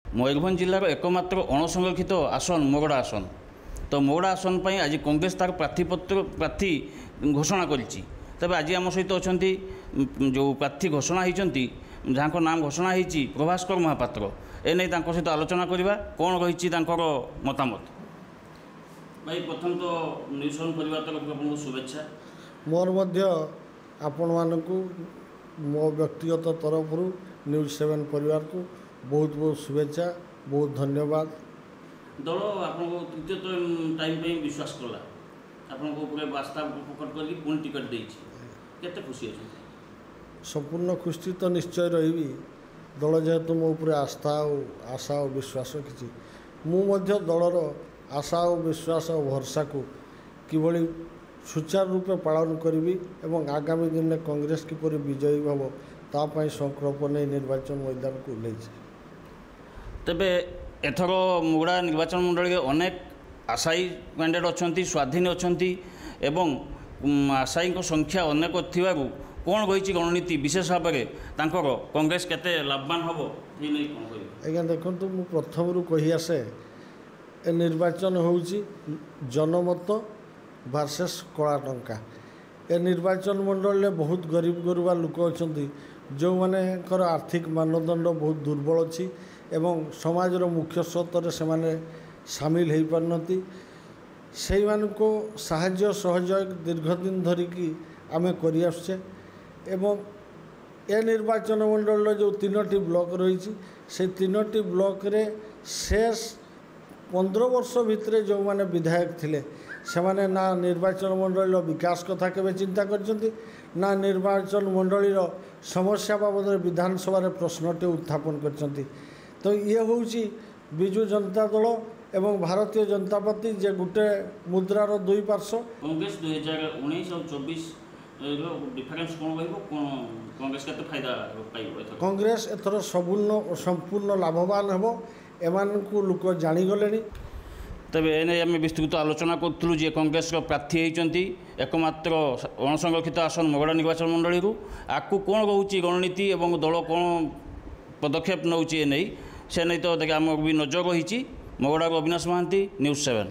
मयूरभंज जिलार एकमात्र अणसंरक्षित आसन मोगड़ा आसन। तो मोगड़ा आसन पर आज कांग्रेस तार प्रार्थी घोषणा करिछि। तबे आज आम सहित अच्छा जो प्रार्थी घोषणा होती जहाँ नाम घोषणा होती प्रभास्कर महापात्र एने सहित आलोचना करवा कौन रही मतामत। भाई प्रथम तो न्यूज 7 परिवार तरफ आपको शुभेच्छा। मोर मध्य आपण मानकु मो व्यक्तिगत तरफ न्यूज 7 परिवार को बहुत बहुत शुभेच्छा, बहुत धन्यवाद। दल आपको तृतीय टाइम पे विश्वास कला आपको आस्था प्रकट कर पुणी टिकट देते खुशी अच्छे। संपूर्ण खुशी तो निश्चय रही दल जेहेतु मो उपर आस्था और आशा और विश्वास रखी मुझे दलर आशा और विश्वास और भरसा को किभली सुचारू रूपे पालन करी एवं आगामी दिन में कांग्रेस किपर विजयी हम तापाई संकल्प नहीं निर्वाचन मैदान को उल्ले। तेबे एथर मुगड़ा निर्वाचन मंडल अनेक आशायी कैंडिडेट अच्छा स्वाधीन अच्छा एवं आशायी संख्या अनेक थी कौन रही रणनीति विशेष भाव में कांग्रेस केते लाभवान हम आज्ञा देखो मु प्रथम रू कही आसे ए निर्वाचन हूँ जनमत वर्सेस कला टंका। ए निर्वाचन मंडल में बहुत गरीब गुरुबा लोक अच्छा जो मानकर आर्थिक मानदंड बहुत दुर्बल अच्छी एवं समाजर मुख्य स्रोतर से सामिल हो पारती से साहाय्य सहयोग दीर्घदिन धरिकी आमे करि आसुचे एवं ए निर्वाचन मंडल जो 3टी ब्लॉक रही से 3टी ब्लॉक रे शेष 15 वर्ष भितर जो माने विधायक थिले से माने ना निर्वाचन मंडल विकास कथा केबे चिंता करछंती ना निर्वाचन मंडल समस्या बाबद विधानसभा रे प्रश्नटे उत्थापन करछंती। तो ये हूँ विजु जनता दल एवं भारतीय जनता पार्टी जे गुटे मुद्रार दुई पार्श्व। कांग्रेस 2019 और 24 डिफरेंस कौन कांग्रेस के फायदा पाइब कांग्रेस एथर संपूर्ण लाभवान हम एमानकु लोक जानीगले। तेबे एने आम विस्तृत आलोचना करूँ जे कांग्रेस प्रार्थी होती एकमात्र अणसंरक्षित आसन मोगड़ा निर्वाचन मंडल आकु कौन रोचे रणनीति और दल कौन पदक्षेप नौचे नहीं से नहीं तो आम भी नजर रही। मोगड़ा अविनाश महांती, न्यूज 7।